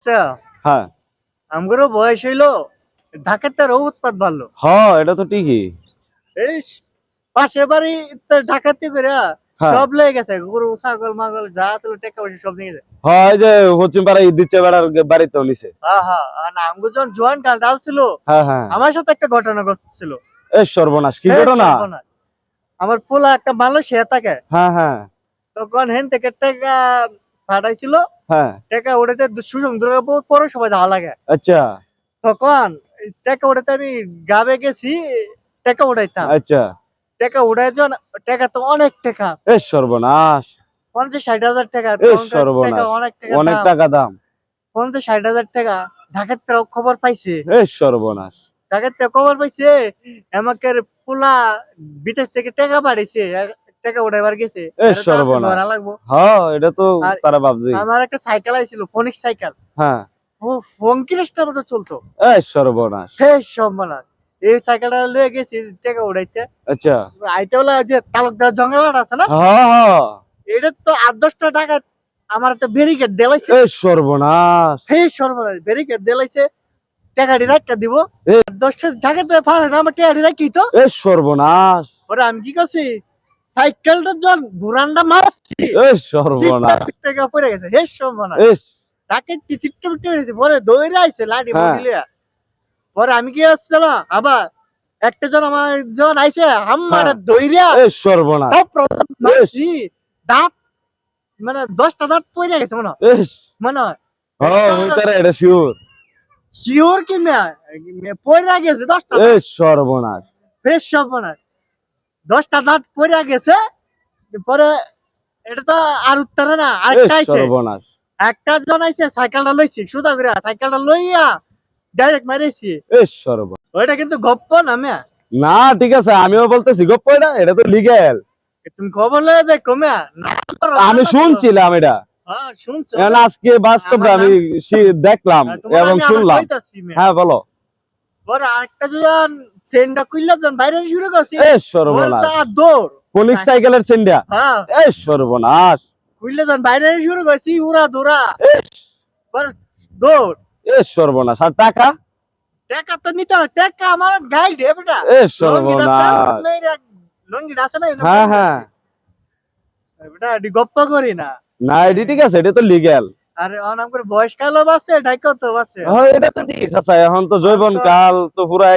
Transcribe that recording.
আচ্ছা, হ্যাঁ আমগরও বয়স হইলো, ঢাকার তো আরো উৎপাত বাড়লো। হ্যাঁ এটা তো ঠিকই। এই পাশের বাড়ি তো ডাকাতি করে হ্যাঁ সব লেগে গেছে, গরু ছাগল মাগল যা ছিল টাকা পয়সা সব নিয়ে গেছে। হ্যাঁ এই যে পশ্চিম পাড়া ঈদ দিচ্ছে বেড়ার বাড়িতেও নিছে। হ্যাঁ হ্যাঁ, আর আমগো যখন জোয়ান কাল ডাল ছিল, হ্যাঁ হ্যাঁ। আমার সাথে একটা ঘটনা ঘটছিল। এ সর্বনাশ, কি বেশ ঘটনা? সর্বনাশ। আমার পোলা একটা মালয়েশিয়া থাকে, হ্যাঁ হ্যাঁ তখন হেন থেকে টাকা পাঠাইছিল। হ্যাঁ। টাকা উঠাতে সুসং দুর্গাপুর পৌরসভায় যাওয়া লাগে। আচ্ছা তখন টাকা উঠাতে আমি গ্রামে গেছি, টাকা উঠাইতাম। আচ্ছা। টাকা উঠাই যখন, টাকা তো অনেক টাকা, এ সর্বনাশ, 50-60 হাজার টাকা, এ তখনকার টাকা সর্বনাশ, অনেক টাকা অনেক দাম। টাকা দাম। 50-60 হাজার টাকা। ঢাকার থেকে খবর পাইছে, এ সর্বনাশ। ঢাকার থেকে খবর পাইছে আমাকে পোলা বিদেশ থেকে টাকা পাঠাইছে, টাকা উঠাইবার গেছে। এ এটা তো আছে, সর্বনাশ। ধরা লাগবো। হ্যাঁ এটা তো আর তারা ভাবছি। আমার একটা সাইকেল আইছিল, ফোনিক সাইকেল, হ্যাঁ। ও ফঙ্কিরেস্টার মতো চলতো। এ সর্বনাশ। হে সম্মানার, এই সাইকেলটা লয়ে গেছি টাকা উঠাইতে। আচ্ছা। আইটা হলো যে তালুকদার জঙ্গলাট আছে না, হ্যাঁ হ্যাঁ। এটা তো 8-10টা টাকা আমার একটা ব্যারিকেড দেলাইছে। এ সর্বনাশ। হে সর্বনাশ, ব্যারিকেড দেলাইছে। টাকাটি রাখতে দিব, এ 10টা টাকাতে পারে না, আমার টাকাটি রাখি তো। এ সর্বনাশ। ওরা আমি কি করছি, সাইকেলটা যখন ঘুরানটা মারছি, এ সর্বনাশ। টাকা পড়ে গেছে। হে সর্বনাশ, এ তাকে টিচিটটা উঠে গেছে, পরে দৌড়ে আইছে লাঠি হ্যাঁ। মুড়ি লিয়া। পরে আমি কি আসছিল, আবার একটা জন আমার জন আইছে আমার হ্যাঁ। দইরা এ সর্বনাশ। সব প্রথম মারছি, দাঁত মানে 10টা দাঁত পড়ে গেছে মনে হয়। এস। মনে হয় হ্যাঁ হইতারে এটা শিওর। শিওর কি পড়ে গেছে 10টা এ দাঁত। সর্বনাশ। বেশ সর্বনাশ, 10টা দাঁত পড়ে গেছে। পরে এটা তো আর উত্তরে না, এ আরেকটা আইছে। সর্বনাশ। একটা জন আইছে, সাইকেলটা লইছি সুদা করে, সাইকেলটা লইয়া ডাইরেক্ট মারিছি। এ সর্বনাশ। ওইটা কিন্তু গপ্প না মিয়া, না ঠিক আছে, আমিও বলতেছি গপ্প, এটা তো লিগ্যাল। তুমি খবর লয়ে দেখো মিয়া, না করো, আমি না করো। শুনছিলাম এটা, হ্যাঁ শুনছো, এখন আজকে বাস্তবে আমার আমি দেখলাম তোমার এবং আমি আবার শুনলাম। কইতাছি মিয়া। হ্যাঁ বলো। পরে আরেকটা জন চেনটা খুললা যখন বাইরে শুরু করছি, এ ওর সর্বনাশ। তো আর দৌড়। ফোনিক সাইকেলের চেন্ডা। হ্যাঁ, এ সর্বনাশ। খুললে যখন বাইরে শুরু করছি, উড়া দৌড়া। এ পরে দৌড়। এ সর্বনাশ। আর টাকা? টাকা তো নিতে হবে, টাকা আমার গাইড বেটা। এ সর্বনাশ। লঙ্গিটা আছে না, হ্যাঁ হ্যাঁ। বেটা গপ্প করি না। না এটি ঠিক আছে, এটা তো লিগ্যাল। আরে অনাম করে বয়স কালও বাঁচে, ডাইকও তো বাঁচে। হ্যাঁ এটা তো ঠিক আছে, এখন তো যৌবন কাল তো পুরা